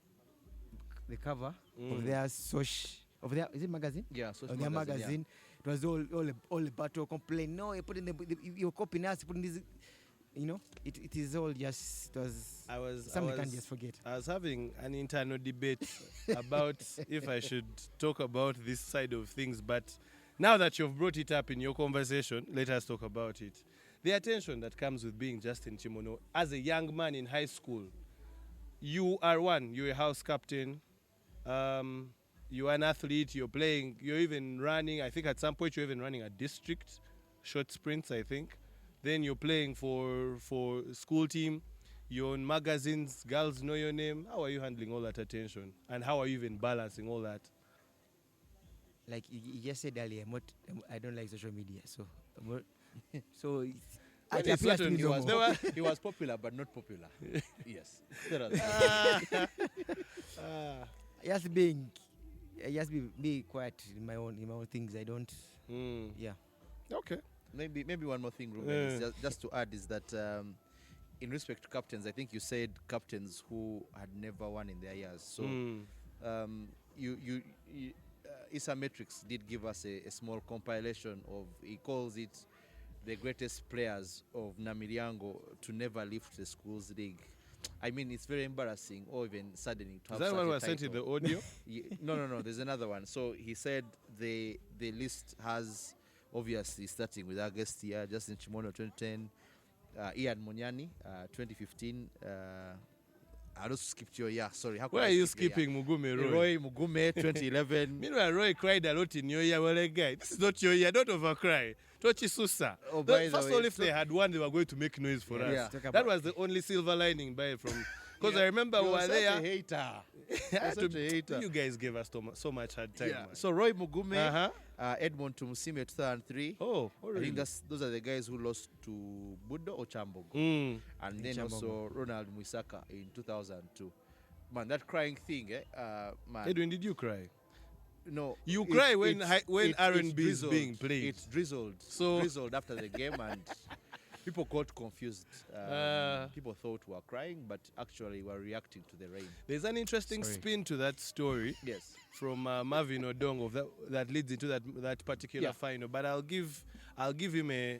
S2: cover of their is it magazine?
S3: Yeah, social
S2: On their
S3: magazine.
S2: magazine. It was all a battle complaint. No, you're putting you're copying us, putting this. It is all just, it was something you can't just forget.
S1: I was having an internal debate about if I should talk about this side of things, but now that you've brought it up in your conversation, let us talk about it. The attention that comes with being Justin Kimono as a young man in high school. You're a house captain, you're an athlete, you're playing, you're even running, I think at some point you're even running a district, short sprints, I think. Then you're playing for school team, you're on magazines, girls know your name. How are you handling all that attention? And how are you even balancing all that?
S2: Like you just said earlier, I don't like social media, so
S1: When it's not on,
S3: He was popular but not popular. Yes.
S2: Just be quiet in my own things. I don't. Yeah.
S1: Okay.
S3: Maybe one more thing, Ruben, is just to add is that in respect to captains, I think you said captains who had never won in their years. So Issa Matrix did give us a small compilation of, he calls it the greatest players of Namiriango to never lift the schools league. I mean, it's very embarrassing or even saddening to have
S1: Is that
S3: such
S1: one
S3: a
S1: was sent in the
S3: title.
S1: audio?
S3: No, there's another one. So he said the list has, obviously, starting with our guest here, Justin Kimono, 2010, Ian Munyani, 2015. I just skipped your year. Sorry. How could
S1: Why
S3: I
S1: are you
S3: skip your year?
S1: skipping Mugume Roy?
S3: Roy Mugume, 2011.
S1: Meanwhile, Roy cried a lot in your year. Well, guy, this is not your year. Don't overcry. Tochi Susa.
S3: Oh, by the
S1: First of
S3: way,
S1: all, if they had won, they were going to make noise for us.
S3: Yeah.
S1: That was the only silver lining by from. Because I remember we
S3: You're
S1: were
S3: such
S1: there.
S3: a hater.
S1: You're
S3: such a hater.
S1: You guys gave us so much hard time.
S3: Yeah.
S1: Man.
S3: So Roy Mugume,
S1: Uh-huh.
S3: Edmond Tumusime, 2003.
S1: Oh,
S3: I think those are the guys who lost to Budo or Chambogo. And then
S2: Chambogo.
S3: also Ronald Mwisaka in 2002. Man, that crying thing, man.
S1: Edwin, did you cry?
S3: No.
S1: You cry when R&B is
S3: drizzled.
S1: being played.
S3: It's drizzled.
S1: So-
S3: Drizzled after the game and people got confused. People thought we were crying, but actually we were reacting to the rain.
S1: There's an interesting spin to that story
S3: Yes.
S1: from Marvin Odongo that leads into that particular final. But I'll give him a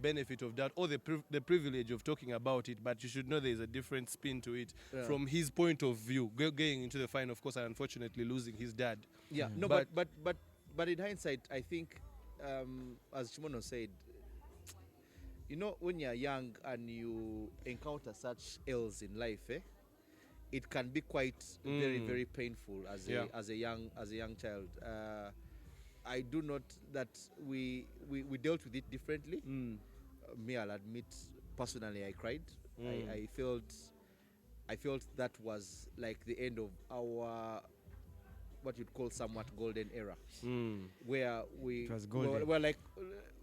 S1: benefit of that or the privilege of talking about it. But you should know there's a different spin to it from his point of view. Going into the final, of course, and unfortunately losing his dad.
S3: Yeah. No, but in hindsight, I think, as Chimono said, you know, when you're young and you encounter such ills in life, it can be quite very, very painful as a young child. I do note that we dealt with it differently. Me, I'll admit, personally, I cried. I felt that was like the end of our what you'd call somewhat golden era, where we
S2: It was golden.
S3: were like,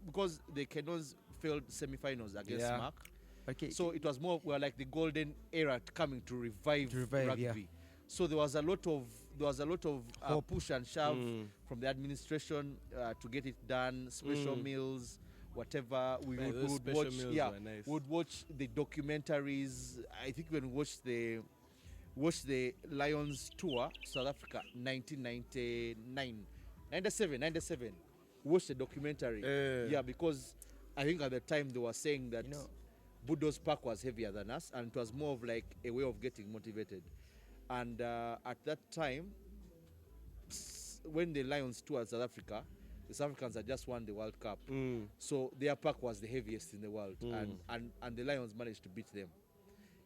S3: because the Kenos failed semi-finals against
S1: Yeah.
S3: Mark.
S2: Okay.
S3: So it was more like the golden era coming to revive rugby.
S2: yeah.
S3: So there was a lot of
S2: Hope.
S3: push and shove
S1: Mm.
S3: from the administration to get it done. Special meals, whatever. We
S1: Man,
S3: would,
S1: those
S3: would
S1: special
S3: watch.
S1: meals
S3: Yeah,
S1: were nice.
S3: would watch the documentaries. I think when we watched the Lions tour, South Africa, 1999, 97. Watched the documentary. Yeah, because I think at the time they were saying that Budo's pack was heavier than us, and it was more of like a way of getting motivated. And at that time, when the Lions toured South Africa, the South Africans had just won the World Cup. So their pack was the heaviest in the world. And the Lions managed to beat them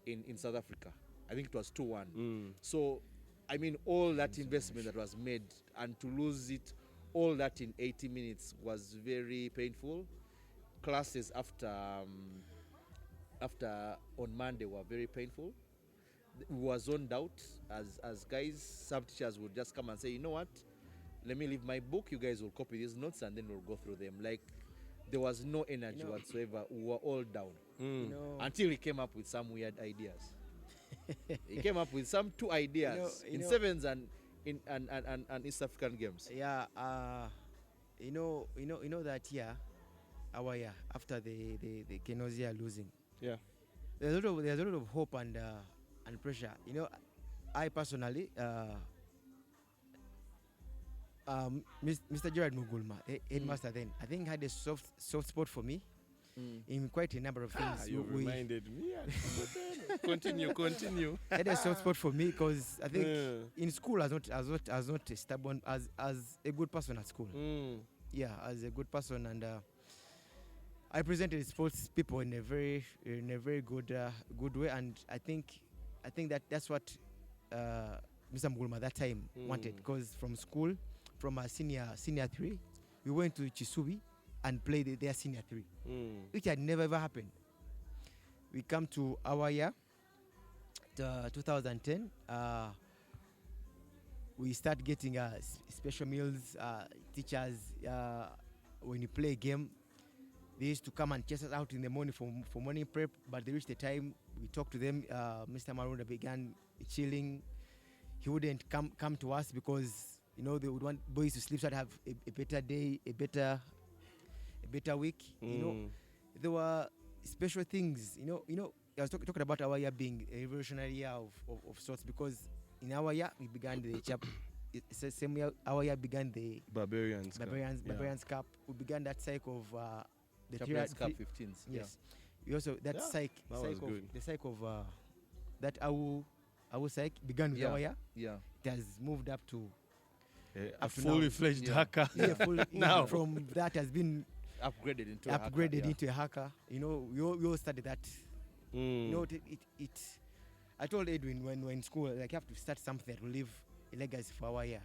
S3: in South Africa. I think it was 2-1. So, I mean, all that investment that was made, and to lose it, all that in 80 minutes was very painful. Classes after on Monday were very painful. We were zoned out as guys. Some teachers would just come and say, you know what, let me leave my book, you guys will copy these notes and then we'll go through them. Like, there was no energy whatsoever. We were all down. Until he came up with some weird ideas. He came up with some 2 ideas in sevens and in East African games.
S2: Yeah, you know that our year after the Kenos year losing.
S1: Yeah.
S2: There's a lot of hope and pressure. I personally, Mr. Gerard Mugulma, headmaster then, I think had a soft spot for me in quite a number of things.
S1: You reminded me. Continue.
S2: Had a soft spot for me because I think in school I was not stubborn as a good person at school. Yeah, as a good person, and I presented sports people in a very good way, and I think that's what Mr. Mugulma that time wanted, because from school, from our senior 3, we went to Chisubi and played their senior 3, which had never ever happened. We come to our year, 2010. We start getting special meals. Teachers, when you play a game, they used to come and chase us out in the morning for morning prep, but they reached the time, we talked to them. Mr. Marunda began chilling. He wouldn't come to us because they would want boys to sleep so to have a better day, a better week. There were special things. I was talking about our year being a revolutionary year of sorts, because in our year we began the same year our year began the
S1: Barbarians
S2: Cup. We began that cycle of the
S3: Champions Cup 15s.
S2: Yes. We also the cycle of that our cycle began with our year.
S3: Yeah.
S2: It has moved up to
S1: a fully fledged hacker.
S2: Now from that has been
S3: upgraded into
S2: a hacker. We all studied that. I told Edwin when we're in school, like, you have to start something that will leave a legacy for our year.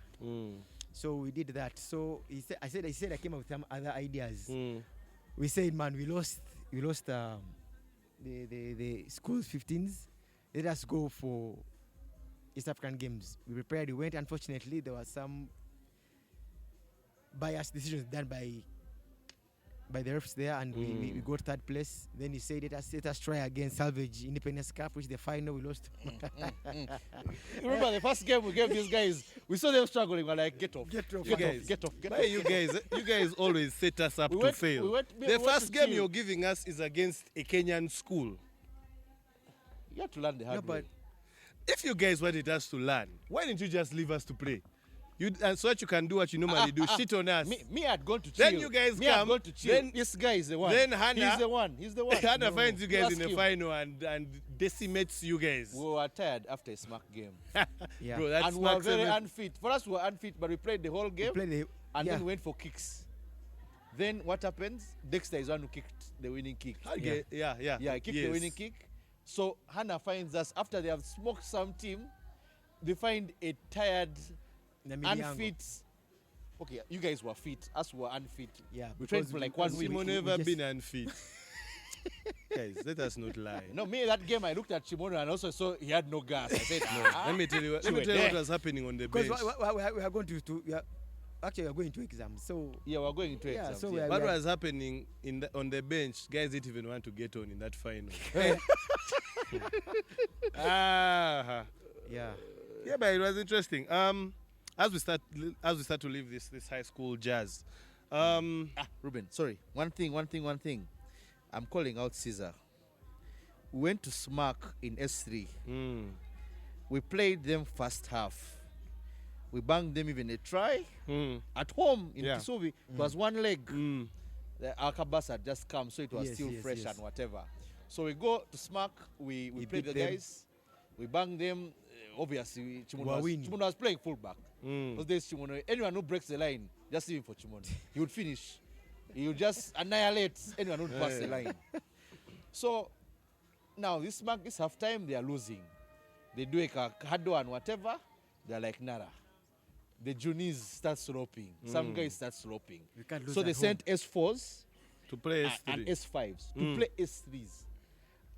S2: So we did that. So I said I came up with some other ideas. We said, man, we lost the school's 15s. Let us go for East African games. We prepared, we went. Unfortunately, there was some biased decisions done by the refs there, and we got 3rd place. Then he said, let us try again, salvage Independence Cup, which the final we lost.
S3: You remember the first game we gave these guys? We saw them struggling. We're like, get off. Get off.
S1: You guys always set us up to fail. The first game you're giving us is against a Kenyan school.
S3: You have to learn the hard way.
S1: If you guys wanted us to learn, why didn't you just leave us to play? And so that you can do what you normally do, shit on us.
S3: Me had gone to chill.
S1: Then you guys
S3: me
S1: come.
S3: Had to chill. Then this guy is the one.
S1: Then Hannah.
S3: He's the one.
S1: Hannah finds you guys in the final and decimates you guys.
S3: We were tired after a smack game.
S2: Yeah.
S1: Bro, that's
S3: and we were very unfit. For us, we were unfit, but we played the whole game. And then we went for kicks. Then what happens? Dexter is one who kicked the winning kick.
S1: Yeah,
S3: he kicked the winning kick. So Hannah finds us after they have smoked some team. They find a tired, unfit. Okay, you guys were fit. Us were unfit.
S2: Yeah,
S3: we trained for like 1 week.
S1: Simon never been unfit. Guys, let us not lie.
S3: No, me that game I looked at Chimono and also saw he had no gas. I said,
S1: let me tell you what was happening on the bench.
S2: Because we are going to actually, we're going to exams. So
S3: Yeah, we're going into
S2: Yeah,
S3: exams.
S2: so
S3: yeah.
S2: we are-
S1: What was happening on the bench? Guys didn't even want to get on in that final. Ah,
S2: yeah,
S1: yeah, but it was interesting. As we start to leave this high school jazz,
S3: Ruben, sorry. One thing. I'm calling out Caesar. We went to Smack in S3. We played them first half. We banged them even a try. At home in
S1: Yeah.
S3: Kisubi, it was one leg.
S1: mm,
S3: The Alcabas had just come, so it was
S2: Yes,
S3: still
S2: yes,
S3: fresh
S2: yes.
S3: and whatever. So we go to Smack, we
S2: We
S3: play
S2: beat
S3: the
S2: them.
S3: guys, we bang them. Obviously,
S2: We are winning.
S3: Chimono was playing fullback.
S1: mm.
S3: Those days, Chimono, anyone who breaks the line, just leave him for Chimono. He would finish. He would just annihilate anyone who would pass the line. So now this half time, they are losing. They do a hado and whatever. They're like nada. The juniors start sloping. Some guys start sloping.
S2: we can't lose
S3: So
S2: at
S3: they
S2: home.
S3: sent S4s
S1: To play
S3: and
S1: S3.
S3: S5s to play S3s.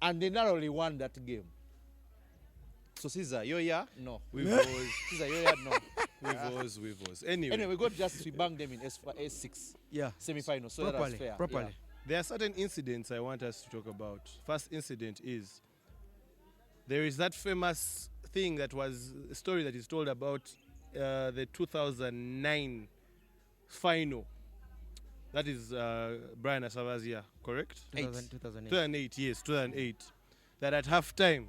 S3: And they narrowly won that game. So Caesar, you're yeah? No.
S1: We've always,
S3: Caesar, you're yeah? No.
S1: we've always. Anyway,
S3: Anyway, we got just we banged them in S6
S2: Yeah,
S3: semi-final. So that was
S2: properly,
S3: fair.
S2: properly.
S1: there are certain incidents I want us to talk about. First incident is there is that famous thing that was a story that is told about the 2009 final. That is Brian Asavazia, correct?
S2: 2000, 2008.
S1: 2008, yes, 2008. That at halftime,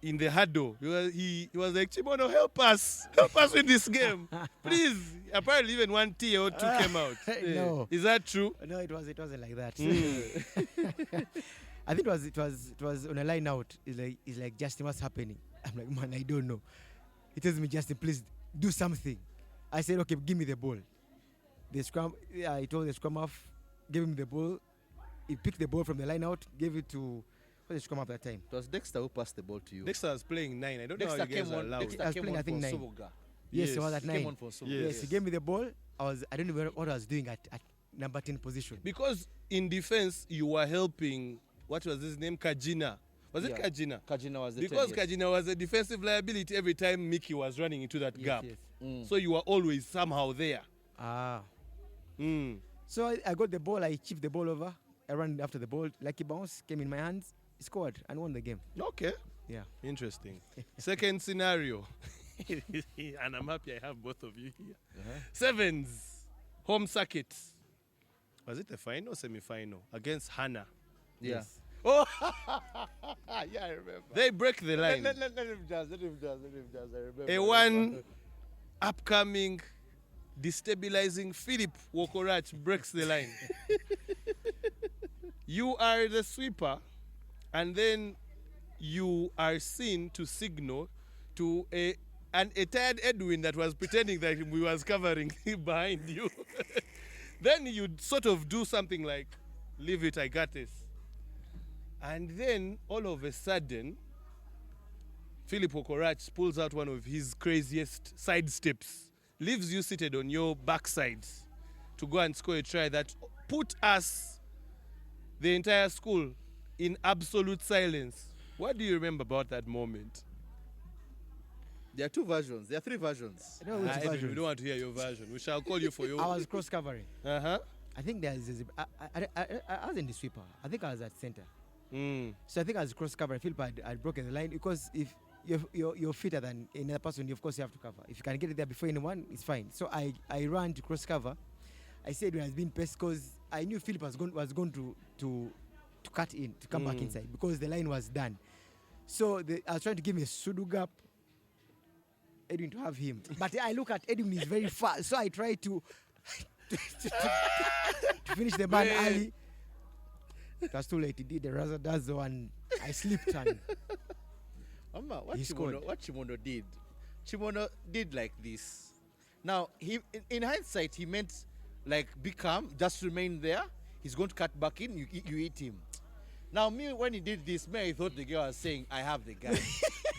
S1: in the huddle, he was like, Chimono, help us win this game, please. Apparently, even one T or two came out.
S2: No.
S1: Is that true?
S2: No, it wasn't like that.
S1: Mm.
S2: I think it was on a line out. It's like Justin, what's happening? I'm like, man, I don't know. He tells me, Justin, please do something. I said, okay, give me the ball. The scrum, I told the scrum half, gave him the ball. He picked the ball from the line out, gave it to what's the scrum half at that time.
S3: It was Dexter who passed the ball to you.
S1: Dexter was playing 9. I don't know
S3: Dexter
S1: how you guys
S3: came
S1: are
S3: on.
S1: allowed.
S3: Dexter
S2: I was
S3: came
S2: playing,
S3: on
S2: I think,
S3: for
S2: 9.
S3: Soboga.
S2: Yes,
S1: Yes.
S2: he was at
S3: He
S2: 9.
S3: came on for Soboga.
S1: Yes.
S2: Yes, he gave me the ball. I don't know what I was doing at number 10 position.
S1: Because in defense, you were helping, what was his name? Kajina. Was it
S3: Yeah.
S1: Kajina?
S3: Kajina was the
S1: Because
S3: 10, yes.
S1: Kajina was a defensive liability every time Mickey was running into that
S2: Yes,
S1: gap.
S2: yes.
S3: Mm.
S1: So you were always somehow there.
S2: Ah.
S1: Mm.
S2: So I got the ball, I chipped the ball over, I ran after the ball, lucky bounce, came in my hands, scored, and won the game.
S1: Okay.
S2: Yeah.
S1: Interesting. Second scenario. And I'm happy I have both of you here.
S3: Uh-huh.
S1: Sevens. Home circuit. Was it the final or semi-final? Against Hannah.
S3: Yeah.
S2: Yes.
S1: Oh,
S3: Yeah, I remember.
S1: they break the line.
S3: Let him just. I remember.
S1: A one upcoming destabilizing Philip Wokorach breaks the line. You are the sweeper, and then you are seen to signal to a tired Edwin that was pretending that he was covering behind you. Then you'd sort of do something like, leave it, I got this. And then all of a sudden, Philip Wokorach pulls out one of his craziest side steps, leaves you seated on your backside to go and score a try that put us, the entire school, in absolute silence. What do you remember about that moment?
S3: There are two versions. There are three versions.
S2: I don't know which
S1: Edwin,
S2: version.
S1: we don't want to hear your version. We shall call you for your...
S2: I was cross covering.
S1: Uh-huh.
S2: I think I was in the sweeper. I think I was at center.
S1: Mm.
S2: So I think I was cross covering. Philip had broken the line because if you're fitter than another person, of course you have to cover. If you can get it there before anyone, it's fine. So I ran to cross cover. I said when I was being pressed because I knew Philip was going to cut in, to come back inside because the line was done. So I was trying to give me a pseudo gap, Edwin to have him. But I look at Edwin, he's very fast. So I try to finish the man
S1: Man.
S2: early. It was too late. He did the razzle-dazzle and I slipped and
S3: Amma,
S2: He scored.
S3: what Chimono did. Chimono did like this. Now, in hindsight, he meant like be calm, just remain there. He's going to cut back in, you eat him. Now, me, when he did this, I thought the girl was saying, I have the guy.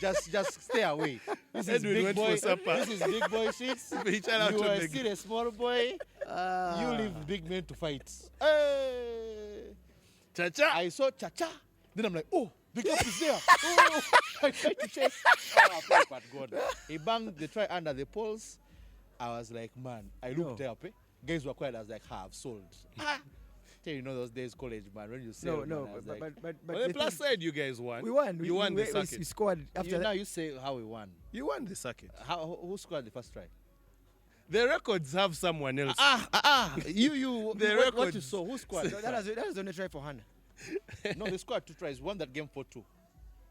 S3: just stay away. This is
S1: Edwin
S3: big
S1: went
S3: boy.
S1: for supper.
S3: This is big boy shit.
S1: Reach out
S3: You
S1: to
S3: are
S1: the-
S3: still a small boy. You leave big men to fight. Hey.
S1: Cha-cha.
S3: I saw Cha-Cha. Then I'm like, oh, the gap is there. Oh, I tried to chase. Oh, I played but God. He banged the try under the poles. I was like, man, I looked
S2: No.
S3: up. Guys were quiet. I was like, I've sold. Tell you know those days, college, man, when you
S2: No,
S3: sell, man, I was
S2: but
S3: like,
S2: but
S1: On the
S2: the
S1: plus
S2: thing-
S1: side, you guys won.
S2: we won.
S1: You won the
S2: we
S1: circuit.
S2: scored after
S3: now
S2: that.
S3: you say how we won.
S1: You won the circuit.
S3: Who scored the first try?
S1: The records have someone else.
S3: You.
S1: The
S3: what you
S1: records.
S3: saw? Who scored?
S2: So that was the only try for Hannah.
S3: No, they scored 2 tries. Won that game 4-2.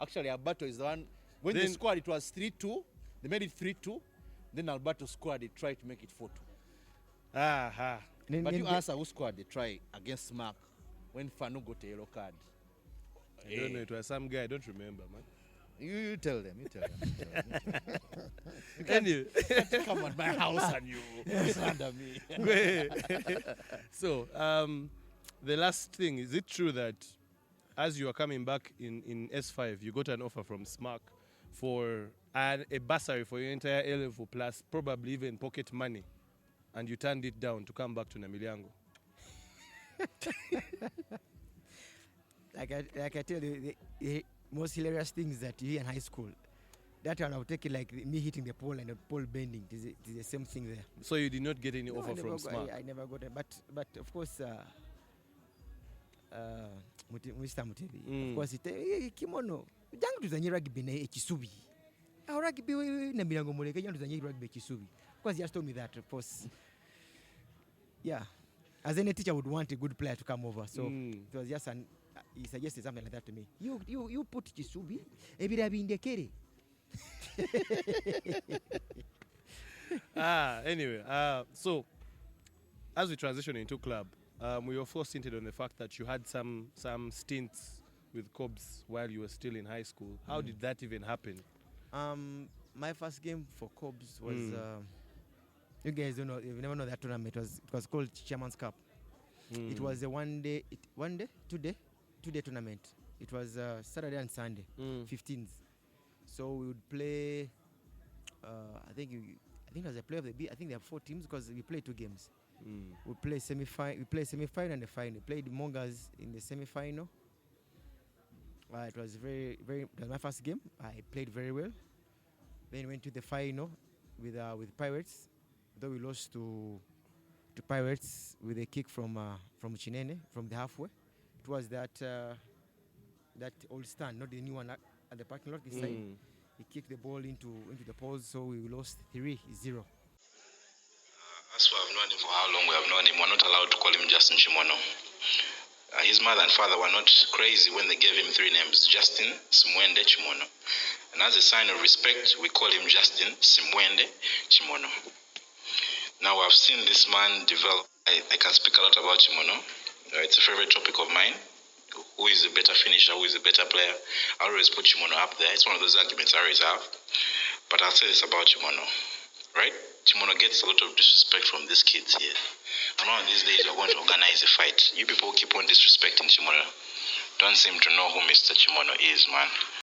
S3: Actually, Alberto is the one. When they
S1: Then-
S3: scored, it was 3-2. They made it 3-2. Then Alberto scored. They tried to make it 4-2.
S1: Aha.
S3: But you answer who scored the try against Mark when Fanu got a yellow card.
S1: I don't know. It was some guy. I don't remember, man.
S3: You tell them. You tell them.
S1: Anyway.
S3: Come on my house and you slander me.
S1: So, the last thing, is it true that as you are coming back in S5, you got an offer from SMAC for a bursary for your entire A-level plus probably even pocket money, and you turned it down to come back to Namilyango?
S2: Like I tell you, the most hilarious thing is that you hear in high school. That one I would take it like me hitting the pole and the pole bending. It is the same thing there.
S1: So you did not get any
S2: No,
S1: offer
S2: I never
S1: from
S2: got-
S1: SMAC?
S2: I never got it. But of course, Mr. Mutebi, of course, Kimono. Jangu tuzanye rugby na ekisubi. Rugby na milango muleke jangu tuzanye rugby ekisubi. Of course, he has told me that. Of course, yeah. As any teacher would want a good player to come over, so it was just he suggested something like that to me. You put Kisubi, ebirabindekere.
S1: Anyway, so as we transition into club, we were first hinted on the fact that you had some stints with Cobs while you were still in high school. How did that even happen?
S2: My first game for Cobs was you guys don't know, you never know that tournament. It was called Chairman's Cup. It was a two day tournament. It was Saturday and Sunday, 15th. So we would play. I think it was a play of the B. I think there are 4 teams because we played 2 games. We play semi-final. We played semi-final and the final. We played Mongas in the semi-final. It was it was my first game. I played very well. Then went to the final with Pirates. Though we lost to Pirates with a kick from Chinene from the halfway. It was that old stand, not the new one at the parking lot this time. He kicked the ball into the post, so we lost 3-0.
S4: As we have known him for how long we have known him, we're not allowed to call him Justin Kimono. His mother and father were not crazy when they gave him 3 names, Justin Simwende Kimono. And as a sign of respect, we call him Justin Simwende Kimono. Now I've seen this man develop. I can speak a lot about Kimono. It's a favorite topic of mine. Who is a better finisher? Who is a better player? I always put Kimono up there. It's one of those arguments I always have. But I'll say this about Kimono, right? Kimono gets a lot of disrespect from these kids here. And one of these days you're going to organize a fight. You people keep on disrespecting Kimono. Don't seem to know who Mr. Kimono is, man.